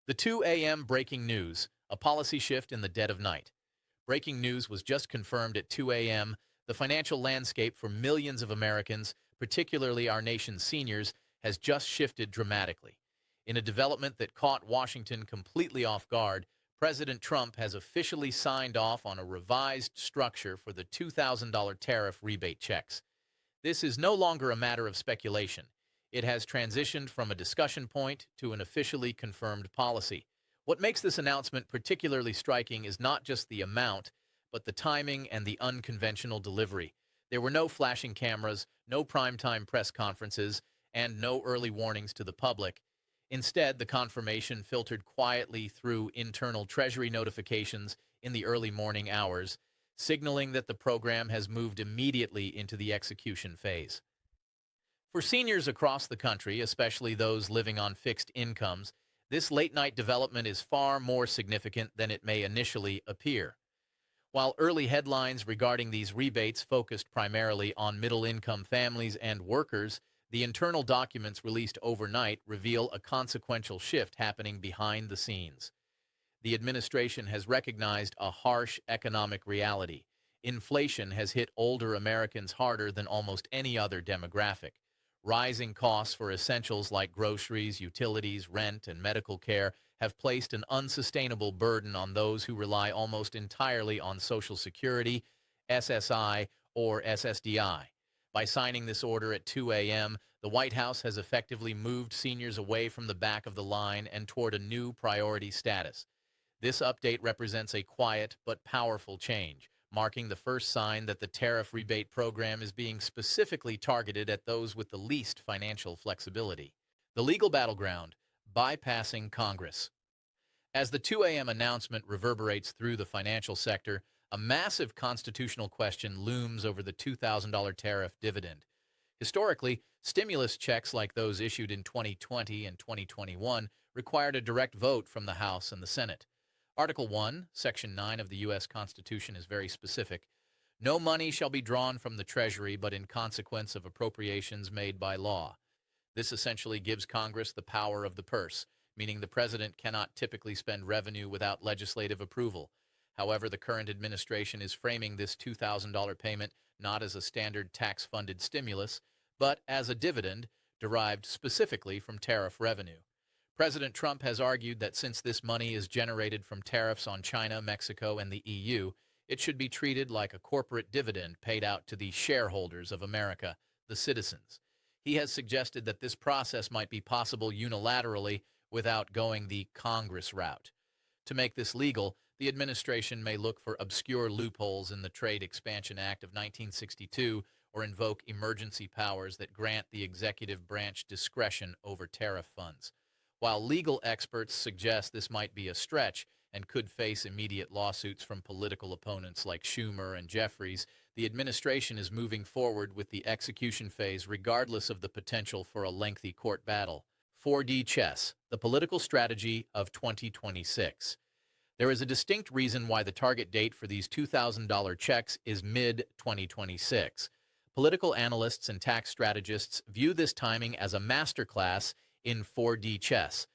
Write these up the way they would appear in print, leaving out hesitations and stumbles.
The 2 a.m. breaking news, a policy shift in the dead of night. Breaking news was just confirmed at 2 a.m. The financial landscape for millions of Americans, particularly our nation's seniors, has just shifted dramatically. In a development that caught Washington completely off guard, President Trump has officially signed off on a revised structure for the $2,000 tariff rebate checks. This is no longer a matter of speculation. It has transitioned from a discussion point to an officially confirmed policy. What makes this announcement particularly striking is not just the amount, but the timing and the unconventional delivery. There were no flashing cameras, no primetime press conferences, and no early warnings to the public. Instead, the confirmation filtered quietly through internal Treasury notifications in the early morning hours, signaling that the program has moved immediately into the execution phase. For seniors across the country, especially those living on fixed incomes, this late-night development is far more significant than it may initially appear. While early headlines regarding these rebates focused primarily on middle-income families and workers, the internal documents released overnight reveal a consequential shift happening behind the scenes. The administration has recognized a harsh economic reality. Inflation has hit older Americans harder than almost any other demographic. Rising costs for essentials like groceries, utilities, rent, and medical care have placed an unsustainable burden on those who rely almost entirely on Social Security, SSI, or SSDI. By signing this order at 2 a.m., the White House has effectively moved seniors away from the back of the line and toward a new priority status. This update represents a quiet but powerful change, marking the first sign that the tariff rebate program is being specifically targeted at those with the least financial flexibility. The legal battleground, bypassing Congress. As the 2 a.m. announcement reverberates through the financial sector, a massive constitutional question looms over the $2,000 tariff dividend. Historically, stimulus checks like those issued in 2020 and 2021 required a direct vote from the House and the Senate. Article 1, Section 9 of the U.S. Constitution is very specific. No money shall be drawn from the Treasury but in consequence of appropriations made by law. This essentially gives Congress the power of the purse, meaning the president cannot typically spend revenue without legislative approval. However, the current administration is framing this $2,000 payment not as a standard tax-funded stimulus, but as a dividend derived specifically from tariff revenue. President Trump has argued that since this money is generated from tariffs on China, Mexico, and the EU, it should be treated like a corporate dividend paid out to the shareholders of America, the citizens. He has suggested that this process might be possible unilaterally without going the Congress route. To make this legal, the administration may look for obscure loopholes in the Trade Expansion Act of 1962 or invoke emergency powers that grant the executive branch discretion over tariff funds. While legal experts suggest this might be a stretch and could face immediate lawsuits from political opponents like Schumer and Jeffries, the administration is moving forward with the execution phase regardless of the potential for a lengthy court battle. 4D chess, the political strategy of 2026. There is a distinct reason why the target date for these $2,000 checks is mid-2026. Political analysts and tax strategists view this timing as a masterclass in 4D chess.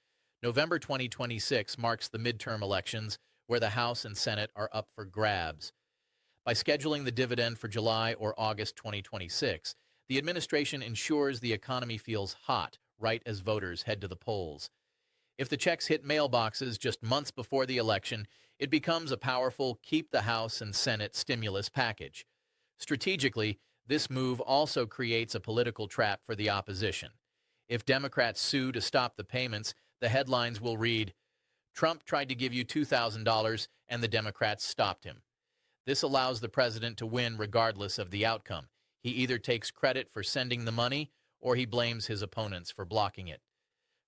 November 2026 marks the midterm elections, where the House and Senate are up for grabs. By scheduling the dividend for July or August 2026, the administration ensures the economy feels hot right as voters head to the polls. If the checks hit mailboxes just months before the election, it becomes a powerful keep the House and Senate stimulus package. Strategically, this move also creates a political trap for the opposition. If Democrats sue to stop the payments, the headlines will read, "Trump tried to give you $2,000 and the Democrats stopped him." This allows the president to win regardless of the outcome. He either takes credit for sending the money or he blames his opponents for blocking it.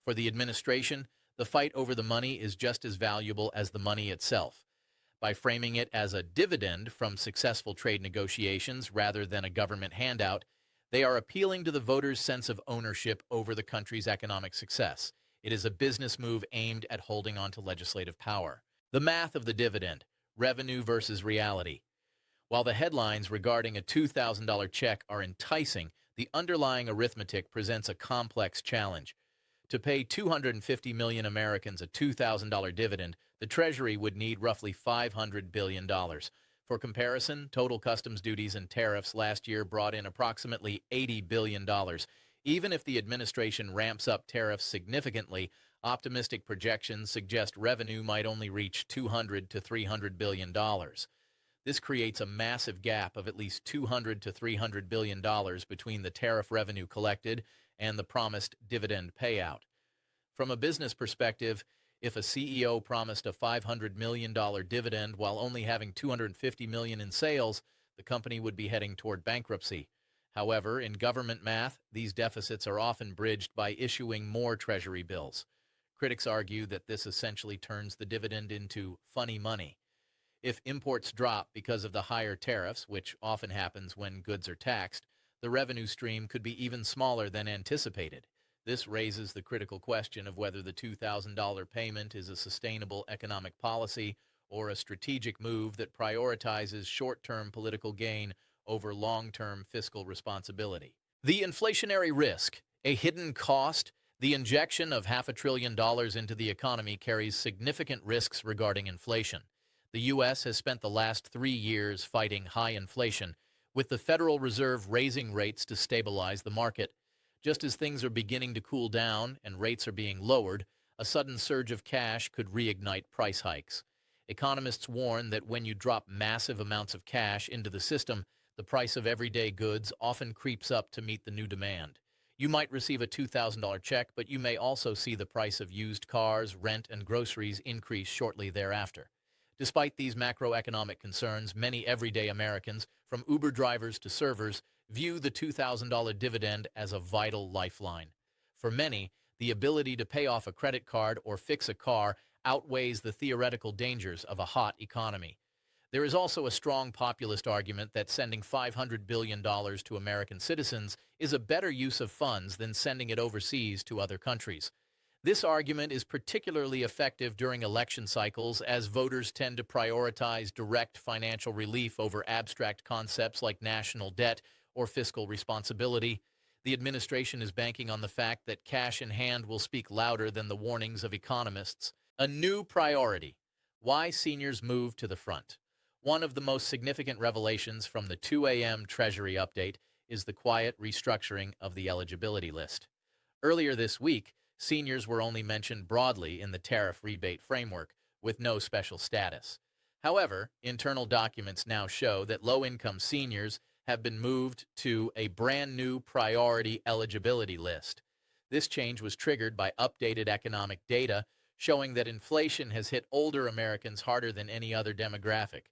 For the administration, the fight over the money is just as valuable as the money itself. By framing it as a dividend from successful trade negotiations rather than a government handout, they are appealing to the voters' sense of ownership over the country's economic success. It is a business move aimed at holding on to legislative power. The math of the dividend, revenue versus reality. While the headlines regarding a $2,000 check are enticing, the underlying arithmetic presents a complex challenge. To pay 250 million Americans a $2,000 dividend, the Treasury would need roughly $500 billion. For comparison, total customs duties and tariffs last year brought in approximately $80 billion. Even if the administration ramps up tariffs significantly, optimistic projections suggest revenue might only reach $200 to $300 billion. This creates a massive gap of at least $200 to $300 billion between the tariff revenue collected and the promised dividend payout. From a business perspective, if a CEO promised a $500 million dividend while only having $250 million in sales, the company would be heading toward bankruptcy. However, in government math, these deficits are often bridged by issuing more Treasury bills. Critics argue that this essentially turns the dividend into funny money. If imports drop because of the higher tariffs, which often happens when goods are taxed, the revenue stream could be even smaller than anticipated. This raises the critical question of whether the $2,000 payment is a sustainable economic policy or a strategic move that prioritizes short-term political gain over long-term fiscal responsibility. The inflationary risk, a hidden cost. The injection of $500 billion into the economy carries significant risks regarding inflation. The U.S. has spent the last 3 years fighting high inflation, with the Federal Reserve raising rates to stabilize the market. Just as things are beginning to cool down and rates are being lowered, a sudden surge of cash could reignite price hikes. Economists warn that when you drop massive amounts of cash into the system, the price of everyday goods often creeps up to meet the new demand. You might receive a $2,000 check, but you may also see the price of used cars, rent, and groceries increase shortly thereafter. Despite these macroeconomic concerns, many everyday Americans, from Uber drivers to servers, view the $2,000 dividend as a vital lifeline. For many, the ability to pay off a credit card or fix a car outweighs the theoretical dangers of a hot economy. There is also a strong populist argument that sending $500 billion to American citizens is a better use of funds than sending it overseas to other countries. This argument is particularly effective during election cycles, as voters tend to prioritize direct financial relief over abstract concepts like national debt or fiscal responsibility. The administration is banking on the fact that cash in hand will speak louder than the warnings of economists. A new priority: why seniors move to the front. One of the most significant revelations from the 2 a.m. Treasury update is the quiet restructuring of the eligibility list. Earlier this week, seniors were only mentioned broadly in the tariff rebate framework, with no special status. However, internal documents now show that low-income seniors have been moved to a brand new priority eligibility list. This change was triggered by updated economic data showing that inflation has hit older Americans harder than any other demographic.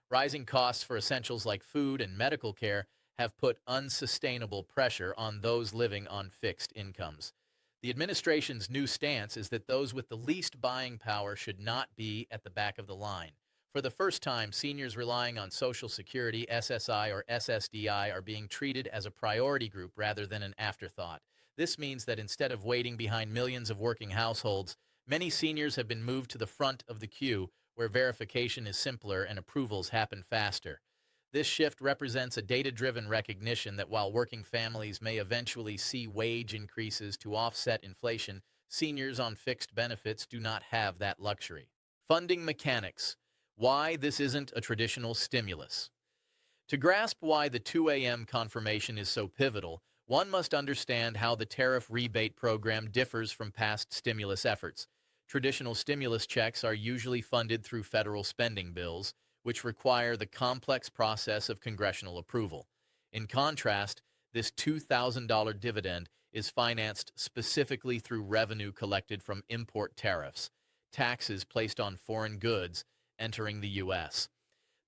Rising costs for essentials like food and medical care have put unsustainable pressure on those living on fixed incomes. The administration's new stance is that those with the least buying power should not be at the back of the line. For the first time, seniors relying on Social Security, SSI, or SSDI are being treated as a priority group rather than an afterthought. This means that instead of waiting behind millions of working households, many seniors have been moved to the front of the queue, where verification is simpler and approvals happen faster. This shift represents a data-driven recognition that while working families may eventually see wage increases to offset inflation, seniors on fixed benefits do not have that luxury. Funding mechanics: why this isn't a traditional stimulus. To grasp why the 2 a.m. confirmation is so pivotal, one must understand how the tariff rebate program differs from past stimulus efforts. Traditional stimulus checks are usually funded through federal spending bills, which require the complex process of congressional approval. In contrast, this $2,000 dividend is financed specifically through revenue collected from import tariffs, taxes placed on foreign goods entering the U.S.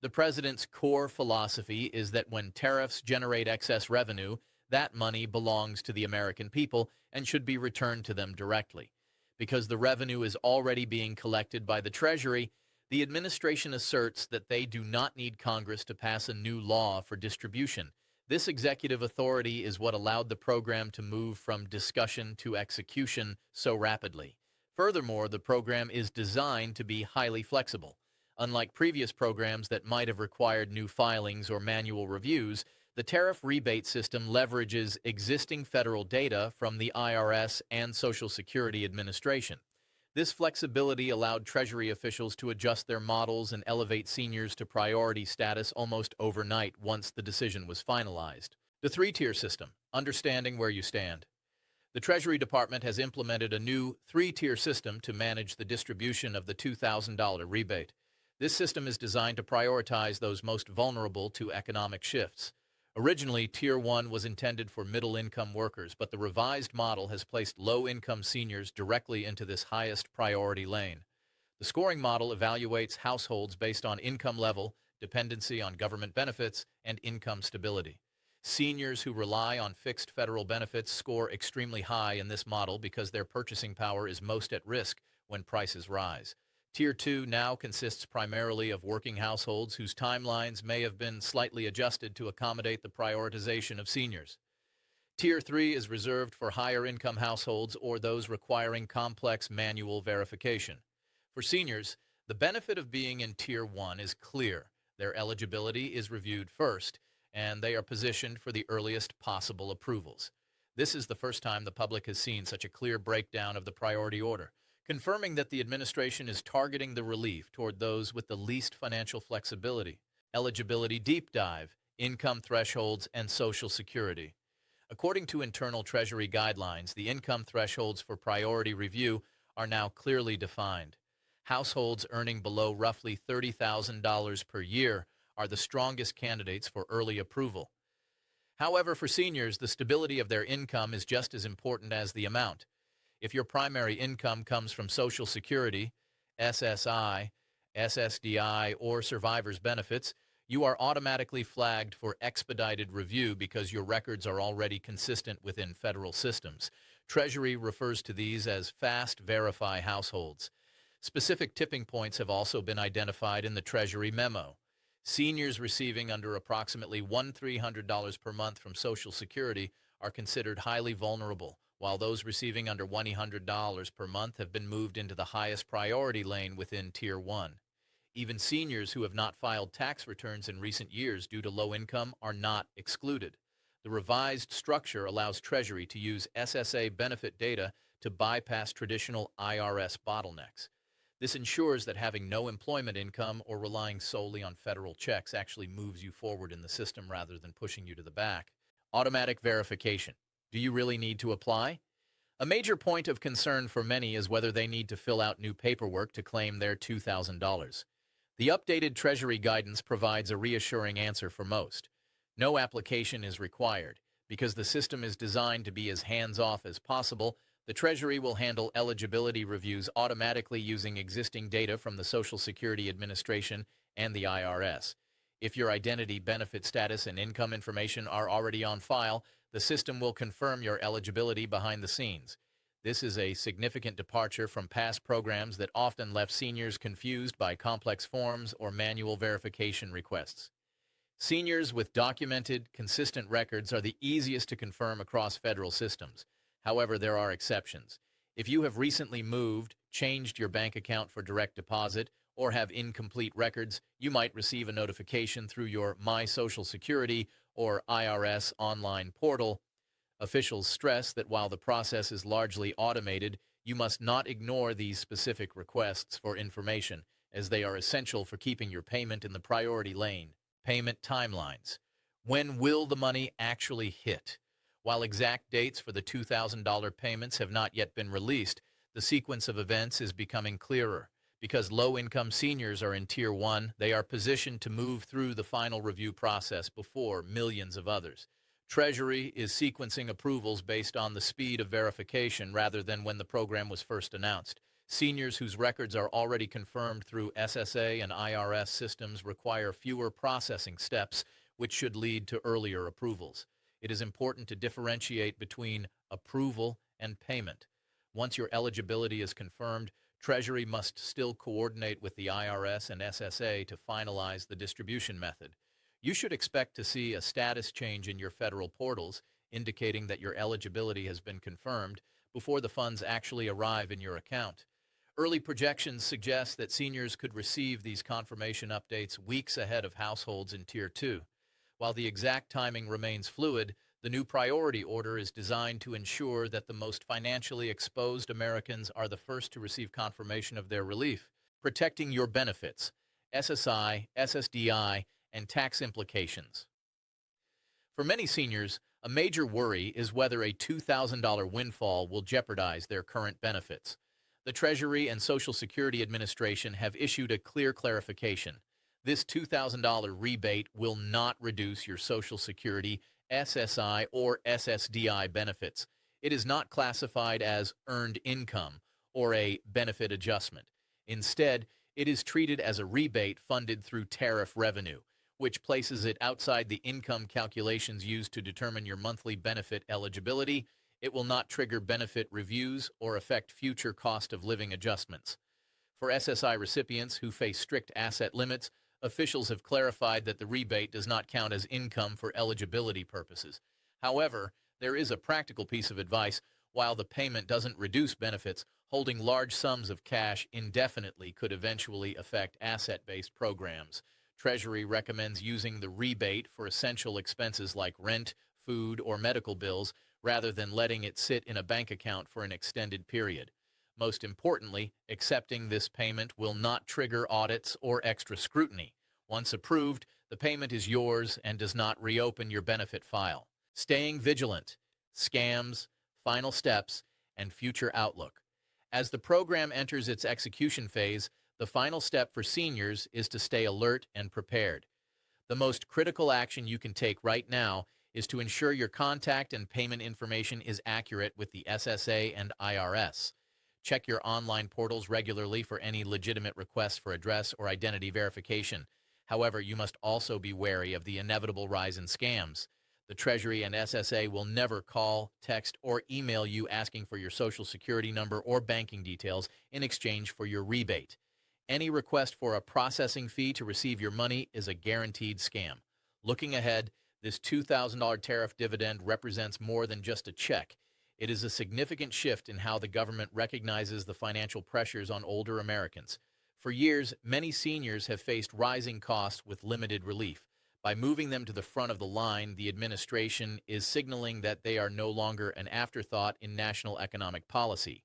The president's core philosophy is that when tariffs generate excess revenue, that money belongs to the American people and should be returned to them directly. Because the revenue is already being collected by the Treasury, the administration asserts that they do not need Congress to pass a new law for distribution. This executive authority is what allowed the program to move from discussion to execution so rapidly. Furthermore, the program is designed to be highly flexible. Unlike previous programs that might have required new filings or manual reviews, The tariff rebate system leverages existing federal data from the IRS and Social Security Administration. This flexibility allowed Treasury officials to adjust their models and elevate seniors to priority status almost overnight once the decision was finalized. The three-tier system, understanding where you stand. The Treasury Department has implemented a new three-tier system to manage the distribution of the $2,000 rebate. This system is designed to prioritize those most vulnerable to economic shifts. Originally, Tier 1 was intended for middle-income workers, but the revised model has placed low-income seniors directly into this highest priority lane. The scoring model evaluates households based on income level, dependency on government benefits, and income stability. Seniors who rely on fixed federal benefits score extremely high in this model because their purchasing power is most at risk when prices rise. Tier 2 now consists primarily of working households whose timelines may have been slightly adjusted to accommodate the prioritization of seniors. Tier 3 is reserved for higher-income households or those requiring complex manual verification. For seniors, the benefit of being in Tier 1 is clear. Their eligibility is reviewed first, and they are positioned for the earliest possible approvals. This is the first time the public has seen such a clear breakdown of the priority order, confirming that the administration is targeting the relief toward those with the least financial flexibility. Eligibility deep dive, income thresholds, and Social Security. According to internal Treasury guidelines, the income thresholds for priority review are now clearly defined. Households earning below roughly $30,000 per year are the strongest candidates for early approval. However, for seniors, the stability of their income is just as important as the amount. If your primary income comes from Social Security, SSI, SSDI, or survivor's benefits, you are automatically flagged for expedited review because your records are already consistent within federal systems. Treasury refers to these as fast verify households. Specific tipping points have also been identified in the Treasury memo. Seniors receiving under approximately $1,300 per month from Social Security are considered highly vulnerable, while those receiving under $1,100 per month have been moved into the highest priority lane within Tier 1. Even seniors who have not filed tax returns in recent years due to low income are not excluded. The revised structure allows Treasury to use SSA benefit data to bypass traditional IRS bottlenecks. This ensures that having no employment income or relying solely on federal checks actually moves you forward in the system rather than pushing you to the back. Automatic verification. Do you really need to apply? A major point of concern for many is whether they need to fill out new paperwork to claim their $2,000. The updated Treasury guidance provides a reassuring answer for most. No application is required. Because the system is designed to be as hands-off as possible, the Treasury will handle eligibility reviews automatically using existing data from the Social Security Administration and the IRS. If your identity, benefit status, and income information are already on file, the system will confirm your eligibility behind the scenes. This is a significant departure from past programs that often left seniors confused by complex forms or manual verification requests. Seniors with documented, consistent records are the easiest to confirm across federal systems. However, there are exceptions. If you have recently moved, changed your bank account for direct deposit, or have incomplete records, you might receive a notification through your My Social Security or IRS online portal. Officials stress that while the process is largely automated, you must not ignore these specific requests for information, as they are essential for keeping your payment in the priority lane. Payment timelines. When will the money actually hit? While exact dates for the $2,000 payments have not yet been released, the sequence of events is becoming clearer. Because low-income seniors are in Tier 1, they are positioned to move through the final review process before millions of others. Treasury is sequencing approvals based on the speed of verification rather than when the program was first announced. Seniors whose records are already confirmed through SSA and IRS systems require fewer processing steps, which should lead to earlier approvals. It is important to differentiate between approval and payment. Once your eligibility is confirmed, Treasury must still coordinate with the IRS and SSA to finalize the distribution method. You should expect to see a status change in your federal portals, indicating that your eligibility has been confirmed before the funds actually arrive in your account. Early projections suggest that seniors could receive these confirmation updates weeks ahead of households in Tier 2. While the exact timing remains fluid, the new priority order is designed to ensure that the most financially exposed Americans are the first to receive confirmation of their relief, protecting your benefits, SSI, SSDI, and tax implications. For many seniors, a major worry is whether a $2,000 windfall will jeopardize their current benefits. The Treasury and Social Security Administration have issued a clear clarification. This $2,000 rebate will not reduce your Social Security, SSI, or SSDI benefits. It is not classified as earned income or a benefit adjustment. Instead, it is treated as a rebate funded through tariff revenue, which places it outside the income calculations used to determine your monthly benefit eligibility. It will not trigger benefit reviews or affect future cost of living adjustments. For SSI recipients who face strict asset limits, officials have clarified that the rebate does not count as income for eligibility purposes. However, there is a practical piece of advice. While the payment doesn't reduce benefits, holding large sums of cash indefinitely could eventually affect asset-based programs. Treasury recommends using the rebate for essential expenses like rent, food, or medical bills rather than letting it sit in a bank account for an extended period. Most importantly, accepting this payment will not trigger audits or extra scrutiny. Once approved, the payment is yours and does not reopen your benefit file. Staying vigilant, scams, final steps, and future outlook. As the program enters its execution phase, the final step for seniors is to stay alert and prepared. The most critical action you can take right now is to ensure your contact and payment information is accurate with the SSA and IRS. Check your online portals regularly for any legitimate requests for address or identity verification. However, you must also be wary of the inevitable rise in scams. The Treasury and SSA will never call, text, or email you asking for your Social Security number or banking details in exchange for your rebate. Any request for a processing fee to receive your money is a guaranteed scam. Looking ahead, this $2,000 tariff dividend represents more than just a check. It is a significant shift in how the government recognizes the financial pressures on older Americans. For years, many seniors have faced rising costs with limited relief. By moving them to the front of the line, the administration is signaling that they are no longer an afterthought in national economic policy.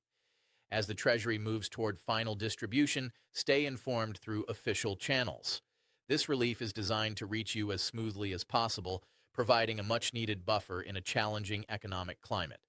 As the Treasury moves toward final distribution, stay informed through official channels. This relief is designed to reach you as smoothly as possible, providing a much-needed buffer in a challenging economic climate.